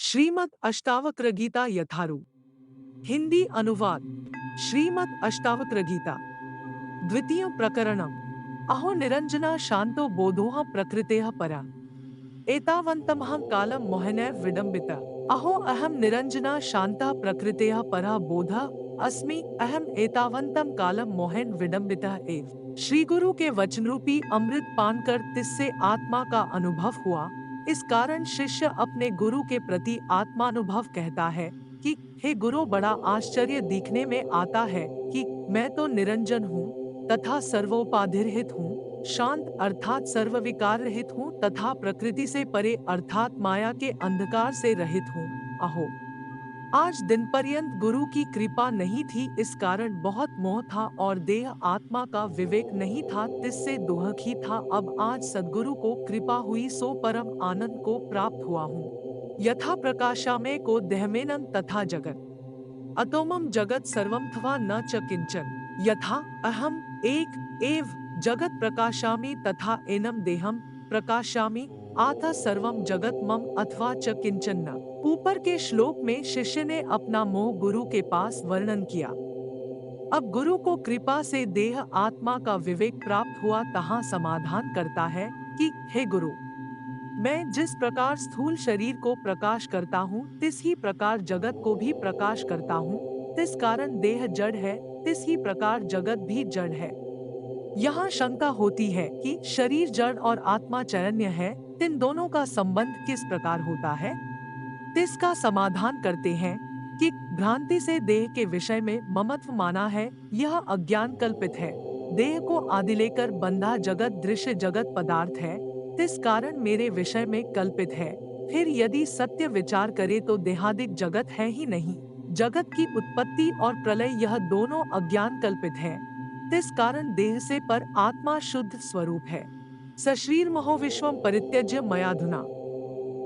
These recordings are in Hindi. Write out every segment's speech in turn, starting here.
श्रीमद् अष्टावक्र गीता यथारूप। हिंदी अनुवाद। श्रीमद् अष्टावक्र गीता द्वितीय प्रकरणम। अहो निरंजना शांतो बोधोह प्रकृतेः परा एतावन्तमहं कालं मोहनैव विडम्बिता। अहो अहम निरंजना शांता प्रकृतेः परा बोधः अस्मि अहम एतावन्तं कालं मोहन विडम्बितः एव। श्री गुरु के वचनरूपी अमृत पान कर तिससे आत्मा का अनुभव हुआ। इस कारण शिष्य अपने गुरु के प्रति आत्मानुभव कहता है कि हे गुरु, बड़ा आश्चर्य दिखने में आता है कि मैं तो निरंजन हूँ तथा सर्वोपाधिरहित हूँ, शांत अर्थात सर्वविकार रहित हूँ तथा प्रकृति से परे अर्थात माया के अंधकार से रहित हूँ। अहो, आज दिन पर्यंत गुरु की कृपा नहीं थी, इस कारण बहुत मोह था और देह आत्मा का विवेक नहीं था, तिससे दुहक ही था। अब आज सद्गुरु को कृपा हुई सो परम आनंद को प्राप्त हुआ हूँ। यथा प्रकाशामय को देहमेनं तथा जगत अतोमम जगत सर्वमथवा न च किंचन। यथा अहम एक एव जगत प्रकाशामि तथा एनम देहम प्रकाशामि आथा सर्वम जगत मम अथवा च किंचन न। ऊपर के श्लोक में शिष्य ने अपना मोह गुरु के पास वर्णन किया। अब गुरु को कृपा से देह आत्मा का विवेक प्राप्त हुआ, तहाँ समाधान करता है कि हे गुरु, मैं जिस प्रकार स्थूल शरीर को प्रकाश करता हूँ तिस ही प्रकार जगत को भी प्रकाश करता हूँ। तिस कारण देह जड़ है, तिस ही प्रकार जगत भी जड़ है। यहाँ शंका होती है कि शरीर जड़ और आत्मा चैतन्य है, इन दोनों का संबंध किस प्रकार होता है। इसका समाधान करते हैं कि भ्रांति से देह के विषय में ममत्व माना है, यह अज्ञान कल्पित है। देह को आदि लेकर बंधा जगत दृश्य जगत पदार्थ है, इस कारण मेरे विषय में कल्पित है। फिर यदि सत्य विचार करे तो देहादिक जगत है ही नहीं। जगत की उत्पत्ति और प्रलय यह दोनों अज्ञान कल्पित है, इस कारण देह से पर आत्मा शुद्ध स्वरूप है। सशरीर महो विश्वम परित्यज्य मयाधुना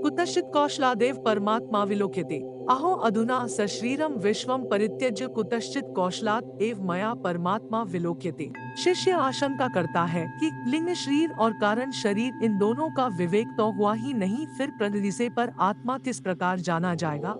कुतश्चित् कौशलादेव परमात्मा विलोक्यते। अहो अधुना सशरीरम विश्वम परित्यज्य कुतश्चित् कौशलात् एव मया परमात्मा विलोक्यते। शिष्य आशंका करता है कि लिंग शरीर और कारण शरीर इन दोनों का विवेक तो हुआ ही नहीं, फिर प्रकृति से पर आत्मा किस प्रकार जाना जाएगा।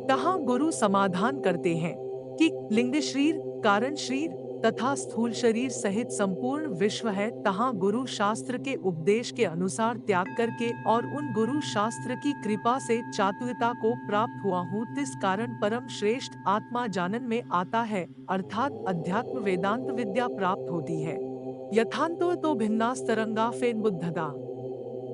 तहाँ गुरु समाधान करते हैं कि लिंग शरीर, कारण शरीर तथा स्थूल शरीर सहित संपूर्ण विश्व है, तहाँ गुरु शास्त्र के उपदेश के अनुसार त्याग करके और उन गुरु शास्त्र की कृपा से चातुर्यता को प्राप्त हुआ हूँ। इस कारण परम श्रेष्ठ आत्मा जानन में आता है, अर्थात अध्यात्म वेदांत विद्या प्राप्त होती है। यथान्तो तो भिन्नास्तरंगा फेन बुद्धदा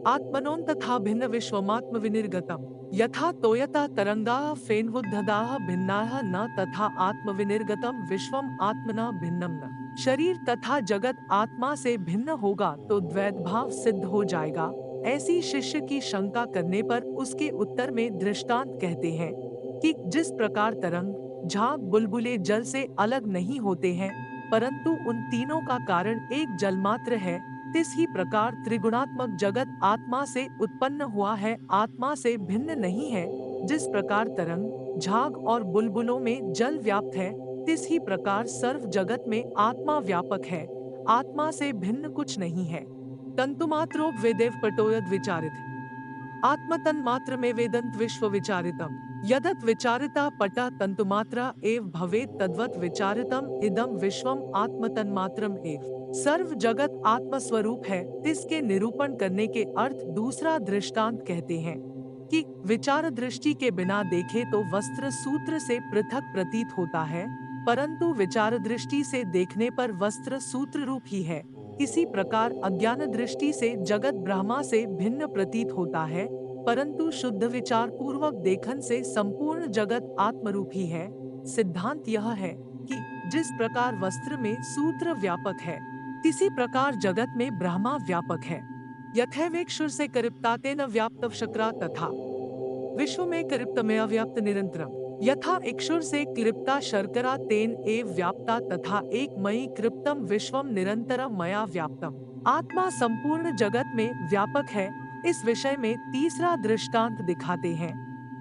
आत्मनोन तथा भिन्न विश्वमात्म विनिर्गतम। यथा तोयता तरंगा फेनवुद्धदाः भिन्नाः न तथा आत्म विनिर्गतम विश्वम आत्मना भिन्नम न। शरीर तथा जगत आत्मा से भिन्न होगा तो द्वैत भाव सिद्ध हो जाएगा। ऐसी शिष्य की शंका करने पर उसके उत्तर में दृष्टांत कहते हैं कि जिस प्रकार तरंग झाग बुलबुले जल से अलग नहीं होते हैं, परंतु उन तीनों का कारण एक जल मात्र है, इस ही प्रकार त्रिगुणात्मक जगत आत्मा से उत्पन्न हुआ है, आत्मा से भिन्न नहीं है। जिस प्रकार तरंग झाग और बुलबुलों में जल व्याप्त है, इस ही प्रकार सर्व जगत में आत्मा व्यापक है, आत्मा से भिन्न कुछ नहीं है। तंतुमात्रो वेदेव पटोयद विचारित आत्मतन मात्र में वेदंत विश्व विचारितम। यदत विचारिता पटा तंतुमात्रा एव भवेत तद्वत विचारितम इदम विश्वम आत्मतन मात्रम एव। सर्व जगत आत्मस्वरूप है, इसके निरूपण करने के अर्थ दूसरा दृष्टांत कहते हैं कि विचार दृष्टि के बिना देखे तो वस्त्र सूत्र से पृथक प्रतीत होता है, परंतु विचार दृष्टि से देखने पर वस्त्र सूत्र रूप ही है। इसी प्रकार अज्ञान दृष्टि से जगत ब्रह्मा से भिन्न प्रतीत होता है, परंतु शुद्ध विचार पूर्वक देखन से संपूर्ण जगत आत्मरूप ही है। सिद्धांत यह है कि जिस प्रकार वस्त्र में सूत्र व्यापक है, इसी प्रकार जगत में ब्रह्मा व्यापक है। यथैवेक्षुर से करिप्तातेन व्याप्तव शक्रा तथा विश्व में करिप्तमया व्याप्त निरंतरम। यथा इक्षुर से क्लिप्ता शर्करा तेन एव व्याप्ता तथा एक मयि कृप्तम विश्वम निरंतरम मया व्याप्तम। आत्मा संपूर्ण जगत में व्यापक है, इस विषय में तीसरा दृष्टांत दिखाते हैं।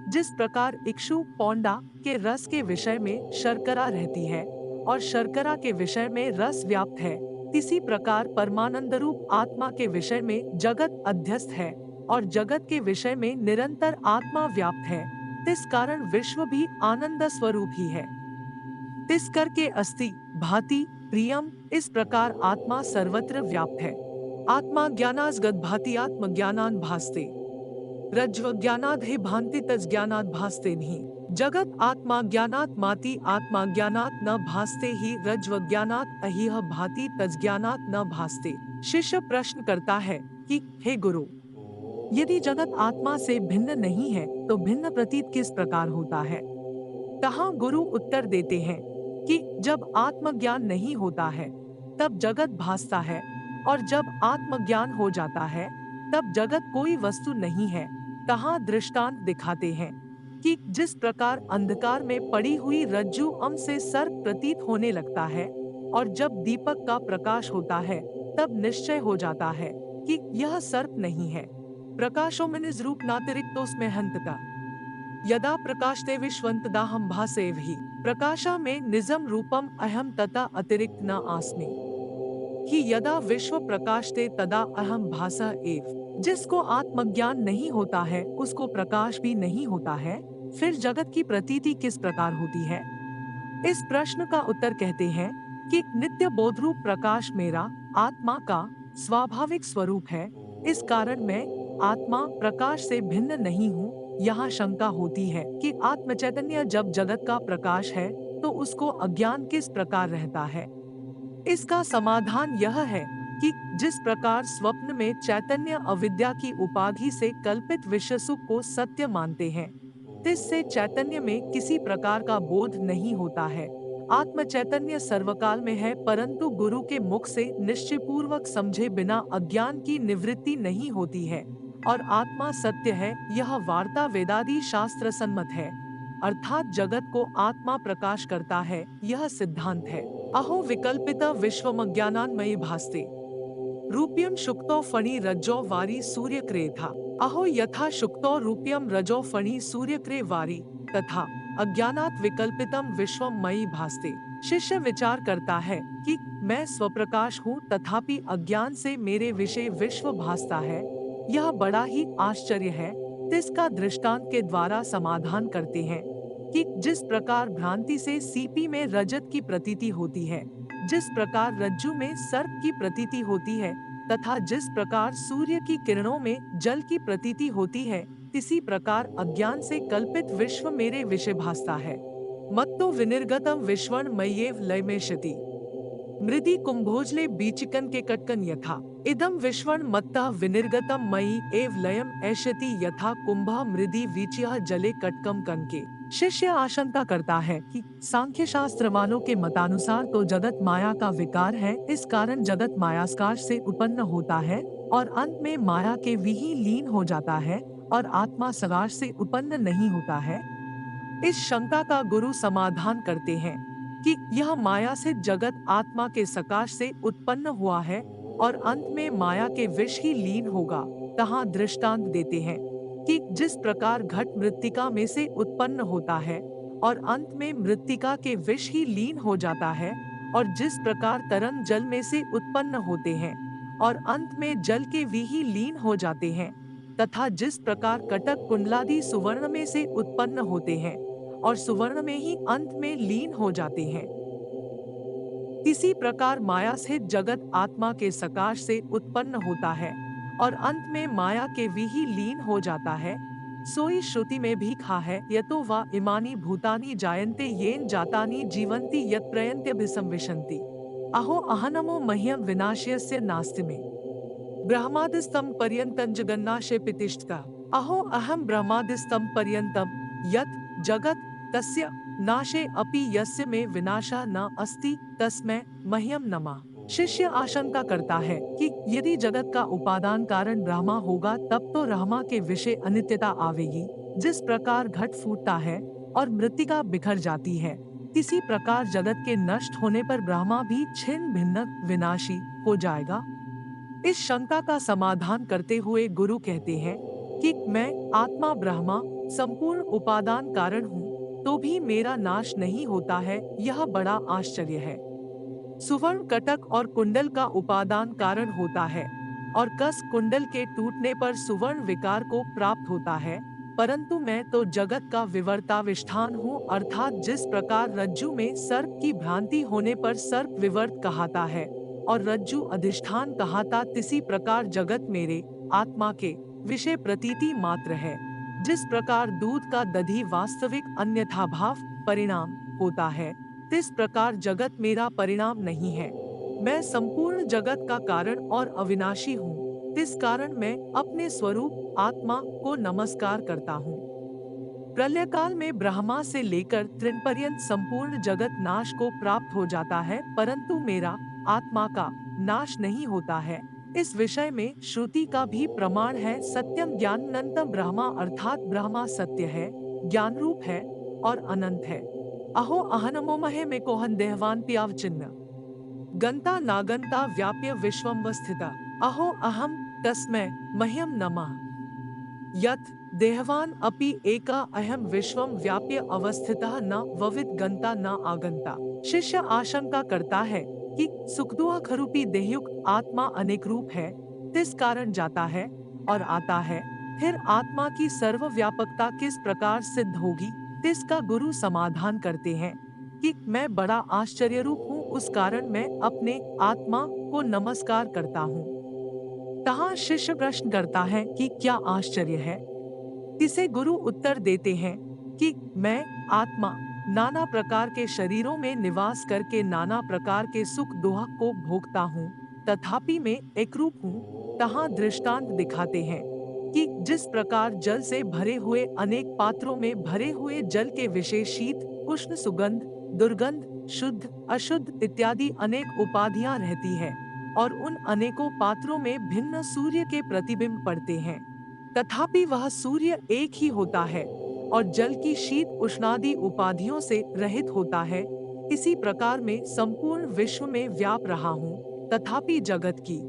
जिस प्रकार इक्षु पौंडा के रस के विषय में शर्करा रहती है और शर्करा के विषय में रस व्याप्त है, इसी प्रकार परमानंद रूप आत्मा के विषय में जगत अध्यस्त है। और जगत के विषय में निरंतर आत्मा व्याप्त है, इस कारण विश्व भी आनंद स्वरूप ही है। तिस करके अस्ति भाति प्रियम, इस प्रकार आत्मा सर्वत्र व्याप्त है। आत्मा ज्ञानास्गत भाति आत्म ज्ञानान भासते, रज्ज्व ज्ञानाद हे भांति तज ज्ञानाद भासते नहीं। जगत आत्मा ज्ञानात माति आत्मा ज्ञानात न भासते ही रज्ज्व ज्ञानात अहिह भाति तज ज्ञानात न भासते। शिष्य प्रश्न करता है कि हे गुरु, यदि जगत आत्मा से भिन्न नहीं है तो भिन्न प्रतीत किस प्रकार होता है? कहाँ गुरु उत्तर देते हैं कि जब आत्मज्ञान नहीं होता है तब जगत भासता है, और जब आत्मज्ञान हो जाता है तब जगत कोई वस्तु नहीं है। कहाँ दृष्टांत दिखाते हैं कि जिस प्रकार अंधकार में पड़ी हुई रज्जु अम से सर्प प्रतीत होने लगता है, और जब दीपक का प्रकाश होता है तब निश्चय हो जाता है कि यह सर्प नहीं है। प्रकाशो मिनिज रूप नातिरिक्तोस्मे हंतका यदा प्रकाशते विश्वंतदाहम भासेव ही। प्रकाशा में निजम रूपम अहम तथा अतिरिक्त न आस्मि कि यदा विश्व प्रकाशते तदा अहम भासा एव। जिसको आत्मज्ञान नहीं होता है उसको प्रकाश भी नहीं होता है, फिर जगत की प्रतीति किस प्रकार होती है? इस प्रश्न का उत्तर कहते हैं कि नित्य बोधरूप प्रकाश मेरा आत्मा का स्वाभाविक स्वरूप है, इस कारण मैं आत्मा प्रकाश से भिन्न नहीं हूँ। यहाँ शंका होती है कि आत्म चैतन्य जब जगत का प्रकाश है तो उसको अज्ञान किस प्रकार रहता है? इसका समाधान यह है कि जिस प्रकार स्वप्न में चैतन्य अविद्या की उपाधि से कल्पित विषय सुख को सत्य मानते हैं, इससे चैतन्य में किसी प्रकार का बोध नहीं होता है। आत्म चैतन्य सर्वकाल में है, परंतु गुरु के मुख से निश्चयपूर्वक समझे बिना अज्ञान की निवृत्ति नहीं होती है, और आत्मा सत्य है, यह वार्ता वेदादि शास्त्र सम्मत है। अर्थात जगत को आत्मा प्रकाश करता है, यह सिद्धांत है। अहो विकल्पिता विश्वमज्ञानान्मयी भासते रूप्यम शुक्तो फणि रज्जो वारी सूर्यक्रे था। अहो यथा शुक्तो रूप्यम रजो फणि सूर्यक्रे वारी तथा अज्ञानात विकल्पितम विश्वम मयि भासते। शिष्य विचार करता है कि मैं स्वप्रकाश हूँ तथापि अज्ञान से मेरे विषय विश्व भासता है, यह बड़ा ही आश्चर्य है। इसका दृष्टांत के द्वारा समाधान करते हैं कि जिस प्रकार भ्रांति से सीपी में रजत की प्रतीति होती है, जिस प्रकार रज्जु में सर्प की प्रतीति होती है, तथा जिस प्रकार सूर्य की किरणों में जल की प्रतीति होती है, इसी प्रकार अज्ञान से कल्पित विश्व मेरे विषय भासता है। मत्तो विनिर्गतम विश्वण मय्येव लयमेशति मृदि कुंभोजले बीचिकन के कटकन यथा। इदम विश्वण मत्तः विनिर्गतम मयि एव लयम ऐशति यथा कुंभ मृदि वीचियः जले कटकम कनके। शिष्य आशंका करता है कि सांख्य शास्त्र वालों के मतानुसार तो जगत माया का विकार है, इस कारण जगत मायास्कार से उत्पन्न होता है और अंत में माया के विही लीन हो जाता है, और आत्मा सगार से उत्पन्न नहीं होता है। इस शंका का गुरु समाधान करते हैं कि यह माया से जगत आत्मा के सकाश से उत्पन्न हुआ है और अंत में माया के विष ही लीन होगा। तहाँ दृष्टांत देते हैं कि जिस प्रकार घट मृत्तिका में से उत्पन्न होता है और अंत में मृत्तिका के विष ही लीन हो जाता है, और जिस प्रकार तरंग जल में से उत्पन्न होते हैं और अंत में जल के विही लीन हो जाते हैं, तथा जिस प्रकार कटक कुंडलादि सुवर्ण में से उत्पन्न होते हैं और सुवर्ण में ही अंत में लीन हो जाते हैं, इसी प्रकार माया से जगत आत्मा के सकाश से उत्पन्न होता है और अंत में माया के विही लीन हो जाता है। सोई श्रुति में भी कहा है, यतो वा इमानि भूतानि जायन्ते येन जातानि जीवन्ति यत् प्रयन्त्यभिसंविशन्ति। अहो अहनमो मह्यम विनाशयस्य नास्ति मे ब्रह्मादिस्तम पर्यन्तं जगन्नाशे पितिष्ठता। अहो अहम ब्रह्मादिस्तम पर्यन्तं यत् जगत् तस्य नाशे अपि यस्य में विनाशा न अस्ति तस्मै मह्यम नमः। शिष्य आशंका करता है कि यदि जगत का उपादान कारण ब्रह्मा होगा तब तो ब्रह्मा के विषय अनित्यता आवेगी। जिस प्रकार घट फूटता है और मृत्तिका बिखर जाती है, इसी प्रकार जगत के नष्ट होने पर ब्रह्मा भी छिन्न भिन्न विनाशी हो जाएगा। इस शंका का समाधान करते हुए गुरु कहते हैं कि मैं आत्मा ब्रह्मा संपूर्ण उपादान कारण हूँ तो भी मेरा नाश नहीं होता है, यह बड़ा आश्चर्य है। सुवर्ण कटक और कुंडल का उपादान कारण होता है और कस कुंडल के टूटने पर सुवर्ण विकार को प्राप्त होता है, परंतु मैं तो जगत का विवर्ताविष्ठान हूँ, अर्थात जिस प्रकार रज्जु में सर्प की भ्रांति होने पर सर्प विवर्त कहाता है और रज्जु अधिष्ठान कहाता, तिसी प्रकार जगत मेरे आत्मा के विषय प्रतीति मात्र है। जिस प्रकार दूध का दधी वास्तविक अन्यथा भाव परिणाम होता है, तिस प्रकार जगत मेरा परिणाम नहीं है। मैं संपूर्ण जगत का कारण और अविनाशी हूँ, इस कारण मैं अपने स्वरूप आत्मा को नमस्कार करता हूँ। प्रलय काल में ब्रह्मा से लेकर तृण संपूर्ण जगत नाश को प्राप्त हो जाता है, परंतु मेरा आत्मा का नाश नहीं होता है। इस विषय में श्रुति का भी प्रमाण है। सत्यम ज्ञाननंतम ब्रह्मा, अर्थात ब्रह्मा सत्य है, ज्ञान रूप है और अनंत है। अहो अहनमो महे में कोहन देहवान प्याव चिन्ह गंता नागंता व्याप्य विश्वम स्थिता। अहो अहम तस्मै मह्यम नमः। यत् देहवान अपि एका अहम विश्वम व्याप्य अवस्थितः न वविद गंता न आगंता। शिष्य आशंका करता है कि सुखदुख रूपी देहयुक्त आत्मा अनेक रूप है, तिस कारण जाता है और आता है, फिर आत्मा की सर्वव्यापकता किस प्रकार सिद्ध होगी। तिसका गुरु समाधान करते हैं कि मैं बड़ा आश्चर्य रूप हूँ, उस कारण मैं अपने आत्मा को नमस्कार करता हूँ। तहाँ शिष्य प्रश्न करता है कि क्या आश्चर्य है। इसे गुरु उत्तर देते हैं कि मैं आत्मा नाना प्रकार के शरीरों में निवास करके नाना प्रकार के सुख दुख को भोगता हूँ, तथापि मैं एक रूप हूँ। तहाँ दृष्टांत दिखाते हैं कि जिस प्रकार जल से भरे हुए अनेक पात्रों में भरे हुए जल के विशेष शीत उष्ण सुगंध दुर्गंध शुद्ध अशुद्ध इत्यादि अनेक उपाधियां रहती है और उन अनेकों पात्रों में भिन्न सूर्य के प्रतिबिंब पड़ते हैं, तथापि वह सूर्य एक ही होता है और जल की शीत उष्णादि उपाधियों से रहित होता है। इसी प्रकार में संपूर्ण विश्व में व्याप रहा हूँ, तथापि जगत की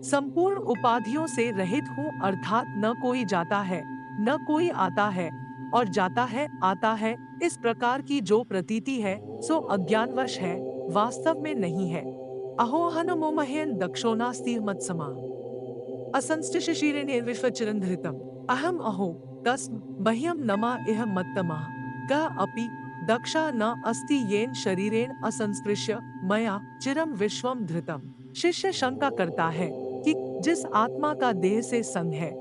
संपूर्ण उपाधियों से रहित हूँ, अर्थात न कोई जाता है न कोई आता है और जाता है आता है। इस प्रकार की जो प्रतीति है सो अज्ञानवश है, वास्तव में नहीं है। अहोहनमो महेन दक्षोनास्ति मत्समा असंस्टिशिशिरेण विश्वचिरंधृतम। अहम अहो तस्म मह्यम नमा इह मत्तमः क अपि दक्षा न अस्ति येन शरीरेण असंस्पृश्य मया चिरम विश्वम धृतम। शिष्य शंका करता है कि जिस आत्मा का देह से संग है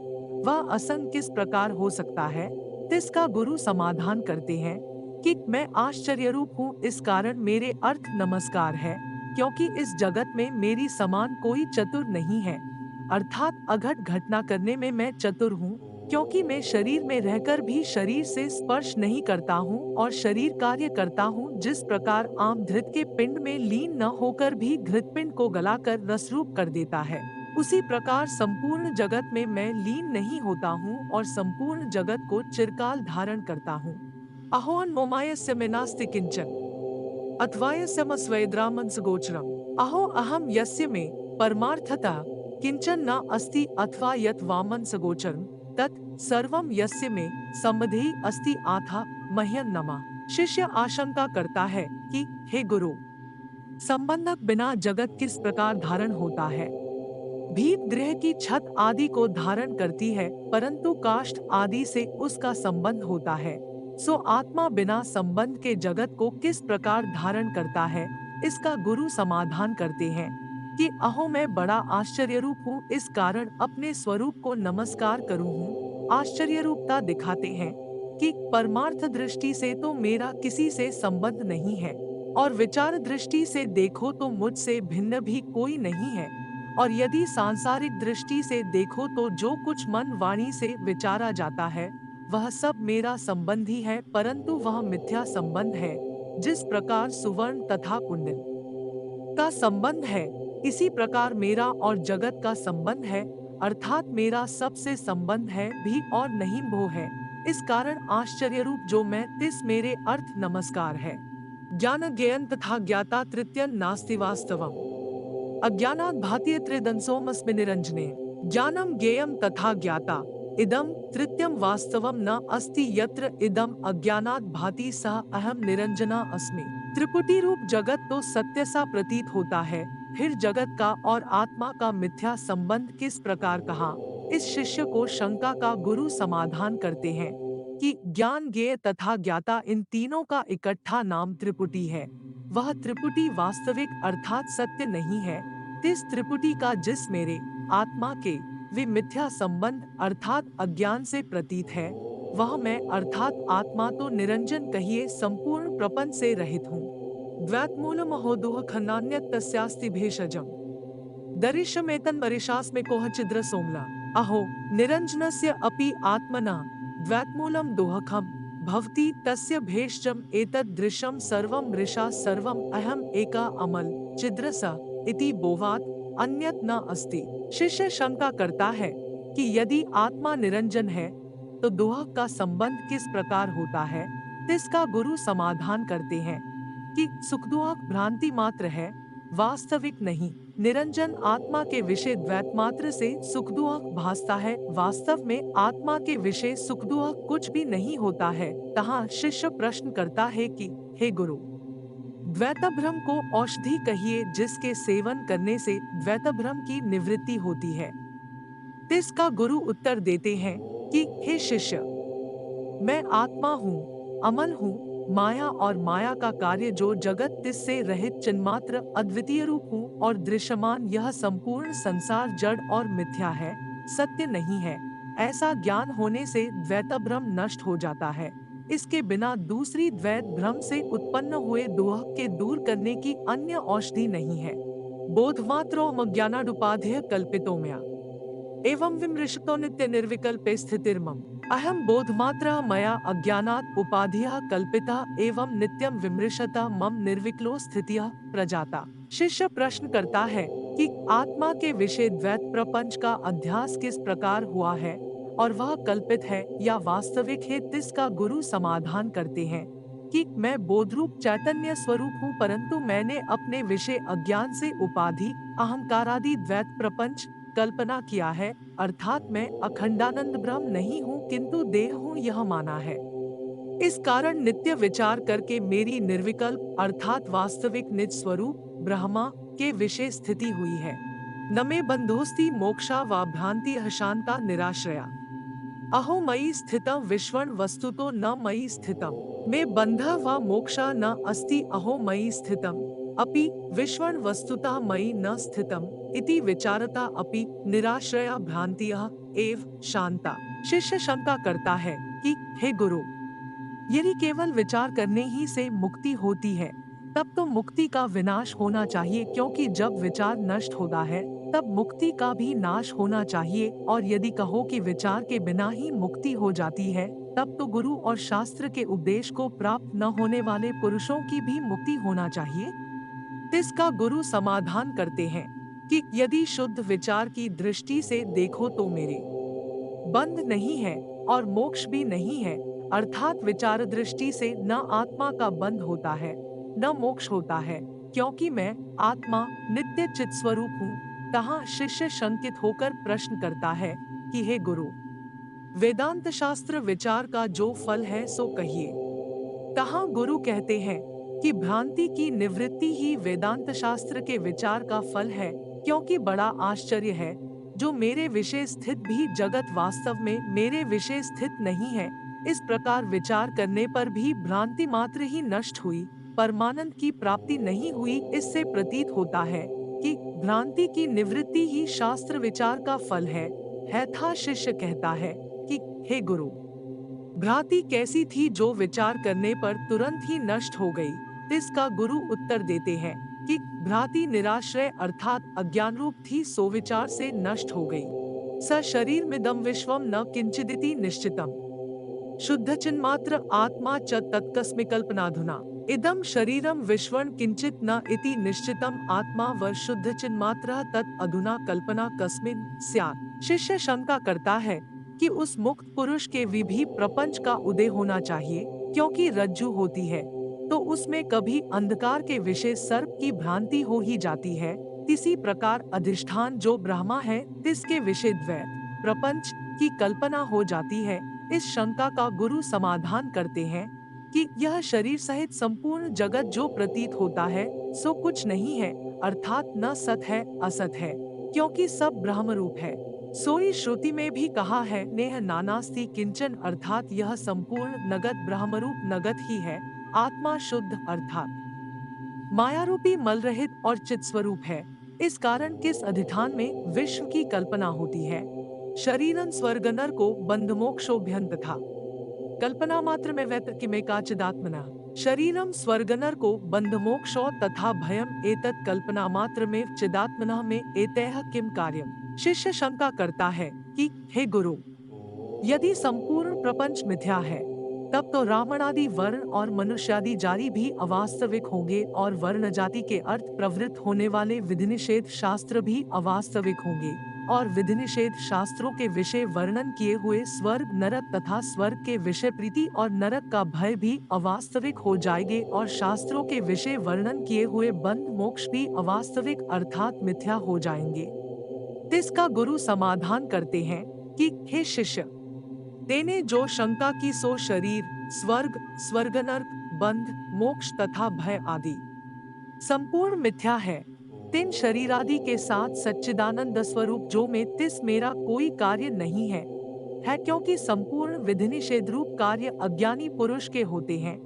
वह असंग किस प्रकार हो सकता है। तिसका गुरु समाधान करते हैं कि मैं आश्चर्य रूप हूँ, इस कारण मेरे अर्थ नमस्कार है, क्योंकि इस जगत में मेरी समान कोई चतुर नहीं है। अर्थात अघट घटना करने में मैं चतुर हूँ, क्योंकि मैं शरीर में रहकर भी शरीर से स्पर्श नहीं करता हूँ और शरीर कार्य करता हूँ। जिस प्रकार आम घृत के पिंड में लीन न होकर भी घृत पिंड को गलाकर रसरूप कर देता है, उसी प्रकार संपूर्ण जगत में मैं लीन नहीं होता हूँ और संपूर्ण जगत को चिरकाल धारण करता हूँ। अहोन मोमायस्य में नास्ति किंचन अथवा यस्यमस्वैद्रामंस गोचरम। अहो अहम यस्य में परमार्थतः किंचन न अस्ति अथवा यत् वामन सगोचरम तत् सर्वम यस्य में संबधि अस्ति आथा मह्यं नमः। शिष्य आशंका करता है कि हे गुरु, संबंधक बिना जगत किस प्रकार धारण होता है। भीत गृह की छत आदि को धारण करती है, परंतु काष्ठ आदि से उसका संबंध होता है, सो आत्मा बिना संबंध के जगत को किस प्रकार धारण करता है। इसका गुरु समाधान करते हैं कि अहो मैं बड़ा आश्चर्य रूप हूँ, इस कारण अपने स्वरूप को नमस्कार करूँ हूँ। आश्चर्य रूपता दिखाते हैं कि परमार्थ दृष्टि से तो मेरा किसी से संबंध नहीं है और विचार दृष्टि से देखो तो मुझसे भिन्न भी कोई नहीं है, और यदि सांसारिक दृष्टि से देखो तो जो कुछ मन वाणी से विचारा जाता है वह सब मेरा संबंधी है, परंतु वह मिथ्या संबंध है। जिस प्रकार सुवर्ण तथा कुंडल का संबंध है, इसी प्रकार मेरा और जगत का संबंध है, अर्थात मेरा सबसे संबंध है भी और नहीं भो है। इस कारण आश्चर्य रूप जो मैं तिस मेरे अर्थ नमस्कार है। ज्ञान ज्ञेयं तथा ज्ञाता तृतीयं नास्ति वास्तवम्। अज्ञानात् भाति त्रिदंसोमस्मि निरंजने। ज्ञानम ज्ञेयं तथा ज्ञाता इदम तृतीयं वास्तवम न अस्ति यत्र इदम अज्ञानात् भाति सह अहम निरंजना अस्मि। त्रिपुटी रूप जगत तो सत्य सा प्रतीत होता है, फिर जगत का और आत्मा का मिथ्या संबंध किस प्रकार कहा। इस शिष्य को शंका का गुरु समाधान करते हैं कि ज्ञान ज्ञेय तथा ज्ञाता इन तीनों का इकट्ठा नाम त्रिपुटी है। वह त्रिपुटी वास्तविक अर्थात सत्य नहीं है। इस त्रिपुटी का जिस मेरे आत्मा के वे मिथ्या संबंध अर्थात अज्ञान से प्रतीत है, वह मैं अर्थात आत्मा तो निरंजन कहिए संपूर्ण प्रपंच से रहित हूँ। द्वैतमूल महोदोह खन्नान्यत तस्यास्ति भेषजम दरिशमेतन बरिशास्मिकोह छिद्र सोमला अहो निरंजनस्य अपि आत्मना द्वैतमूलम दोहखम भवति तस्य भेषजम एतद् दृश्यम सर्वम मृषा सर्वम अहम एका अमल छिद्रसा इति बोवात अन्यत न अस्ति। शिष्य शंका करता है कि यदि आत्मा निरंजन है तो दोहक का संबंध किस प्रकार होता है। इसका गुरु समाधान करते हैं कि सुखदोहक भ्रांति मात्र है, वास्तविक नहीं। निरंजन आत्मा के विषय द्वैत मात्र से सुखदुख भासता है, वास्तव में आत्मा के विषय सुखदुख कुछ भी नहीं होता है। तहाँ शिष्य प्रश्न करता है कि हे गुरु, द्वैतभ्रम को औषधि कहिए जिसके सेवन करने से द्वैतभ्रम की निवृत्ति होती है। इसका गुरु उत्तर देते हैं कि हे शिष्य, मैं आत्मा हूँ, अमल हूँ, माया और माया का कार्य जो जगत तिससे रहित चिन्मात्र अद्वितीय रूप हूँ और दृश्यमान यह संपूर्ण संसार जड़ और मिथ्या है, सत्य नहीं है। ऐसा ज्ञान होने से द्वैतभ्रम नष्ट हो जाता है। इसके बिना दूसरी द्वैत भ्रम से उत्पन्न हुए दोह के दूर करने की अन्य औषधि नहीं है। बोधमात्रोऽज्ञानादुपाधेय कल्पितोम्या एवं विमृशतो नित्य निर्विकल्पे स्थितिर्मम अहम बोधमात्रा मया अज्ञानात् उपाधियः कल्पितः एवं नित्यम विमृशतः मम निर्विकलो स्थितियः प्रजाता। शिष्य प्रश्न करता है कि आत्मा के विषय द्वैत प्रपंच का अध्यास किस प्रकार हुआ है और वह कल्पित है या वास्तविक है। इसका गुरु समाधान करते हैं कि मैं बोधरूप चैतन्य स्वरूप हूँ, परंतु मैंने अपने विषय अज्ञान से उपाधि अहंकारादि द्वैत प्रपंच कल्पना किया है, अर्थात मैं अखंडानंद ब्रह्म नहीं हूँ किंतु देह हूँ यह माना है। इस कारण नित्य विचार करके मेरी निर्विकल्प अर्थात वास्तविक निज स्वरूप ब्रह्मा के विषय स्थिति हुई है। न मे बंधोस्ति मोक्षा व भ्रांति हशांता निराश्रया अहो मयि स्थितं विश्वं वस्तुतो न मयि स्थितं मे बंधः व मोक्षा न अस्ति अहो मयि स्थितम् अपि विश्वं वस्तुतः मयि न स्थितम् इति विचारता अपि निराश्रया भ्रांतियः एव शांता। शिष्य शंका करता है कि हे गुरु, यदि केवल विचार करने ही से मुक्ति होती है तब तो मुक्ति का विनाश होना चाहिए, क्योंकि जब विचार नष्ट होता है तब मुक्ति का भी नाश होना चाहिए। और यदि कहो कि विचार के बिना ही मुक्ति हो जाती है तब तो गुरु और शास्त्र के उपदेश को प्राप्त न होने वाले पुरुषों की भी मुक्ति होना चाहिए। इसका गुरु समाधान करते हैं कि यदि शुद्ध विचार की दृष्टि से देखो तो मेरे बंध नहीं है और मोक्ष भी नहीं है, अर्थात विचार दृष्टि से न आत्मा का बंध होता है न मोक्ष होता है, क्योंकि मैं आत्मा नित्य चित स्वरूप हूँ। तहाँ शिष्य शंकित होकर प्रश्न करता है कि हे गुरु, वेदांत शास्त्र विचार का जो फल है सो कहिए। तहाँ गुरु कहते हैं कि भ्रांति की निवृत्ति ही वेदांत शास्त्र के विचार का फल है, क्योंकि बड़ा आश्चर्य है जो मेरे विषय स्थित भी जगत वास्तव में मेरे विषय स्थित नहीं है। इस प्रकार विचार करने पर भी भ्रांति मात्र ही नष्ट हुई, परमानंद की प्राप्ति नहीं हुई। इससे प्रतीत होता है कि भ्रांति की निवृत्ति ही शास्त्र विचार का फल है। था शिष्य कहता है कि हे गुरु, भ्रांति कैसी थी जो विचार करने पर तुरंत ही नष्ट हो गई। इसका गुरु उत्तर देते हैं कि भ्रांति निराश्रय अर्थात अज्ञान रूप थी, सो विचार से नष्ट हो गई। स शरीर मिदम विश्वम न किंचिदिति निश्चितम शुद्ध चिन्मात्र आत्मा च तत्कस्मिकल्पनाधुना इदम शरीरम विश्वं किंचित न इति निश्चितम आत्मा व शुद्ध चिन्मात्र तत् अधुना कल्पना कस्मिन स्यात्। शिष्य शंका करता है कि उस मुक्त पुरुष के भी प्रपंच का उदय होना चाहिए, क्योंकि रज्जु होती है तो उसमें कभी अंधकार के विषय सर्प की भ्रांति हो ही जाती है। इसी प्रकार अधिष्ठान जो ब्रह्मा है इसके विषय द्वैत प्रपंच की कल्पना हो जाती है। इस शंका का गुरु समाधान करते हैं कि यह शरीर सहित संपूर्ण जगत जो प्रतीत होता है सो कुछ नहीं है, अर्थात न सत है असत है, क्योंकि सब ब्रह्म रूप है। सोई श्रुति में भी कहा है, नेह नानास्ति किंचन, अर्थात यह संपूर्ण नगद ब्रह्मरूप नगद ही है। आत्मा शुद्ध अर्थात मायारूपी मल रहित और चित स्वरूप है। इस कारण किस अधिष्ठान में विश्व की कल्पना होती है। शरीरन स्वर्गनर को बंधमोक्षोभ्यंत था, कल्पना मात्र में व्यत किमे का चिदात्मना। शरीरम स्वर्गनर को बंधमोक्षो तथा भयम एतत् कल्पना मात्र में चिदात्मना में एतैह किम कार्यम। शिष्य शंका करता है कि हे गुरु, यदि संपूर्ण प्रपंच मिथ्या है, तब तो रावणादि वर्ण और मनुष्यादि जाति भी अवास्तविक होंगे और वर्ण जाति के अर्थ प्रवृत्त होने वाले विधिनिषेध शास्त्र भी अवास्तविक होंगे, और विधिनिषेध शास्त्रों के विषय वर्णन किए हुए स्वर्ग नरक तथा स्वर्ग के विषय प्रीति और नरक का भय भी अवास्तविक हो जाएंगे, और शास्त्रों के विषय वर्णन किए हुए बंध मोक्ष भी अवास्तविक अर्थात मिथ्या हो जाएंगे। इसका गुरु समाधान करते हैं कि हे शिष्य, तेने जो शंका की सो शरीर, स्वर्ग, स्वर्गनर्क, बंध, मोक्ष तथा भय आदि संपूर्ण मिथ्या है। तीन शरीर आदि के साथ सच्चिदानंद स्वरूप जो में तिस मेरा कोई कार्य नहीं है, क्योंकि संपूर्ण विधि निषेध रूप कार्य अज्ञानी पुरुष के होते हैं,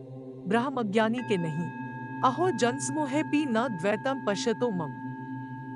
ब्रह्म अज्ञानी के नहीं। अहो जनसमूहे पी न द्वैतम पश्यतो मम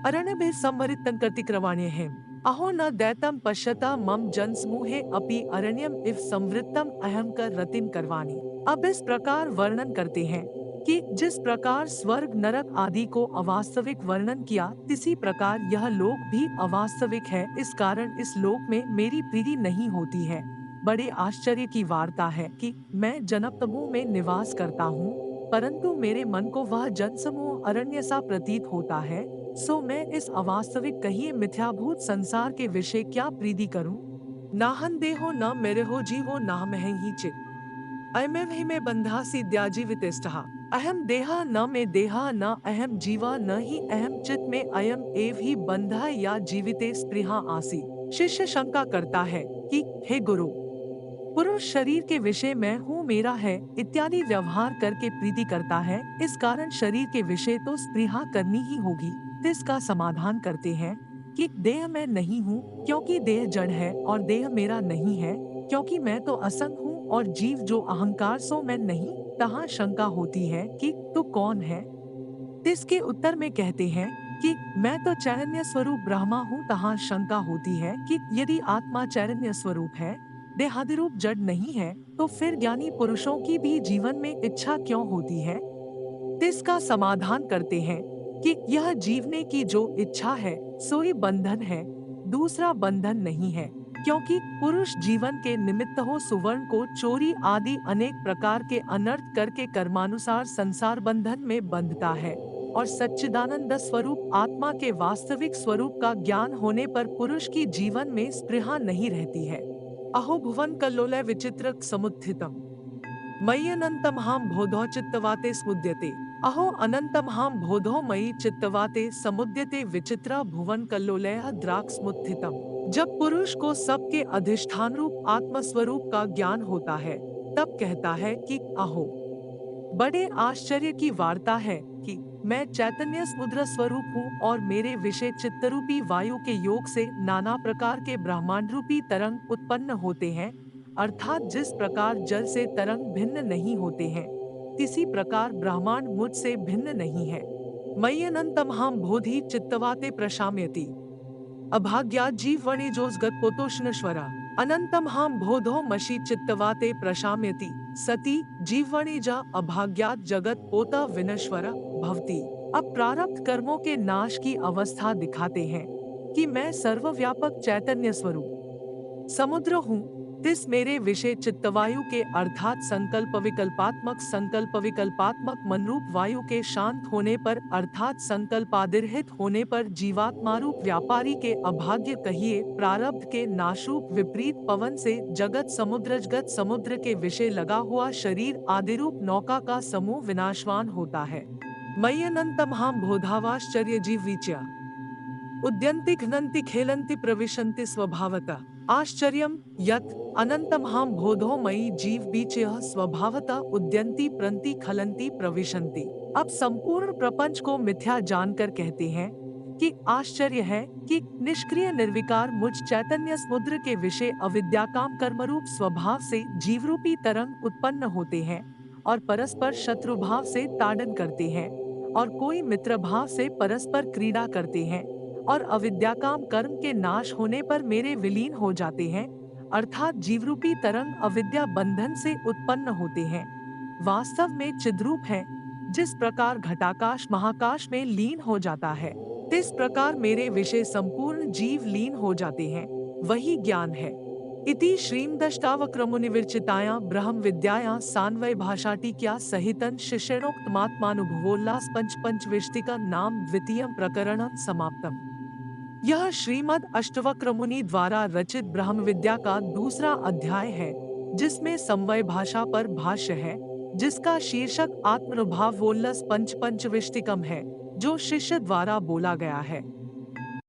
अरण्य संवरितं कर्तिक्रवाण्य है। अहो न दैतम पश्यता मम जनसमूहे अपि अरण्यम इव संवृत्तम अहम कर रतिम करवाणी। अब इस प्रकार वर्णन करते हैं कि जिस प्रकार स्वर्ग नरक आदि को अवास्तविक वर्णन किया, इसी प्रकार यह लोक भी अवास्तविक है। इस कारण इस लोक में मेरी प्रीति नहीं होती है। बड़े आश्चर्य की वार्ता है कि मैं जनपतमु में निवास करता हूँ, परंतु मेरे मन को वह जनसमूह अरण्य सा प्रतीत होता है। सो मैं इस अवास्तविक कहिए मिथ्याभूत संसार के विषय क्या प्रीति करूं। नाहन देहो न मेरे हो जीवो ना मैं ही चित अयमेव हि में बंधा सिद्या जीवितेष्टः। अहम देहा न में देहा न अहम जीवा न ही अहम चित में अयम एव ही बंधा या जीविते स्पृहा आसी। शिष्य शंका करता है कि हे गुरु, पुरुष शरीर के विषय मैं हूँ, मेरा है इत्यादि व्यवहार करके प्रीति करता है। इस कारण शरीर के विषय तो स्पृहा करनी ही होगी। इसका समाधान करते हैं कि देह मैं नहीं हूँ, क्योंकि देह जड़ है, और देह मेरा नहीं है, क्योंकि मैं तो असंग हूँ, और जीव जो अहंकार सो मैं नहीं। तहाँ शंका होती है कि तू कौन है। इसके उत्तर में कहते हैं कि मैं तो चैतन्य स्वरूप ब्रह्मा हूँ। तहाँ शंका होती है कि यदि आत्मा चैतन्य स्वरूप है, देहादि रूप जड़ नहीं है, तो फिर ज्ञानी पुरुषों की भी जीवन में इच्छा क्यों होती है। इसका समाधान करते हैं कि यह जीवने की जो इच्छा है सो ही बंधन है, दूसरा बंधन नहीं है। क्योंकि पुरुष जीवन के निमित्त हो सुवर्ण को चोरी आदि अनेक प्रकार के अनर्थ करके कर्मानुसार संसार बंधन में बंधता है, और सच्चिदानंद स्वरूप आत्मा के वास्तविक स्वरूप का ज्ञान होने पर पुरुष की जीवन में स्पृहा नहीं रहती है। अहो भुवन कल्लोलय विचित्र समुत्थितम मयि अनंतम हाम बोधो चित्तवाते स्मुद्यते। अहो अनंतम हाम बोधो मयि चित्तवाते समुद्यते विचित्रा भुवन कल्लोलय द्राक्समुत्थितम। जब पुरुष को सबके अधिष्ठान रूप आत्मस्वरूप का ज्ञान होता है, तब कहता है कि अहो, बड़े आश्चर्य की वार्ता है कि मैं चैतन्य समुद्र स्वरूप हूँ, और मेरे विषय चित्तरूपी वायु के योग से नाना प्रकार के ब्रह्मांड रूपी तरंग उत्पन्न होते हैं। अर्थात जिस प्रकार जल से तरंग भिन्न नहीं होते हैं, इसी प्रकार ब्रह्मांड मुझसे भिन्न नहीं है। मयि अनंतम हाम बोधि चित्तवाते प्रशाम्यति अभाग्या जीववणि जोस्गत पोतोष्णश्वरा। अनंतम हाम बोधो मशी चित्तवाते प्रशाम्यति सती जीववणि जा अभाग्यात जगत पोता विनश्वरा भवती। अब प्रारब्ध कर्मों के नाश की अवस्था दिखाते हैं कि मैं सर्वव्यापक चैतन्य स्वरूप समुद्र हूँ। तिस मेरे विषय चित्तवायु के अर्थात संकल्प विकल्पात्मक मनरूप वायु के शांत होने पर, अर्थात संकल्पादिरहित होने पर जीवात्मारूप व्यापारी के अभाग्य कहिए प्रारब्ध के नाशरूप विपरीत पवन से जगत समुद्र के विषय लगा हुआ शरीर आदिरूप नौका का समूह विनाशवान होता है। मयि अनंतम हाम बोधावाश्चर्य जीव विच्या उद्यन्ति घ्नन्ति खेलन्ति प्रविशन्ति स्वभावतः। आश्चर्यम यत् अनंतमहां बोधो मयि जीव बीचयः स्वभावतः उद्यन्ति प्रन्ति खलन्ति प्रविशन्ति। अब संपूर्ण प्रपंच को मिथ्या जानकर कहते हैं कि आश्चर्य है कि निष्क्रिय निर्विकार मुझ चैतन्य समुद्र के विषय अविद्या काम कर्मरूप स्वभाव से जीवरूपी तरंग उत्पन्न होते हैं और परस्पर शत्रु भाव से ताड़न करते हैं और कोई मित्र भाव से परस्पर क्रीड़ा करते हैं और अविद्याकाम कर्म के नाश होने पर मेरे विलीन हो जाते हैं, अर्थात जीवरूपी तरंग अविद्या बंधन से उत्पन्न होते हैं। वास्तव में चिद्रूप है। जिस प्रकार घटाकाश महाकाश में लीन हो जाता है, इस प्रकार मेरे विषय संपूर्ण जीव लीन हो जाते हैं, वही ज्ञान है। इति श्रीमदष्टावक्रमुनिविरचितायां ब्रह्म विद्यायां सान्वय भाषाटीक्या सहितं शिष्यणोक्तमात्मानुभवोल्लास पंचविंशतिका नाम द्वितीयं प्रकरणं समाप्तम्। यह श्रीमद् अष्टवक्र द्वारा रचित ब्रह्म विद्या का दूसरा अध्याय है, जिसमें समवय भाषा पर भाष्य है, जिसका शीर्षक आत्मनुभावोल्लस पंचविंशतिकम है, जो शिष्य द्वारा बोला गया है।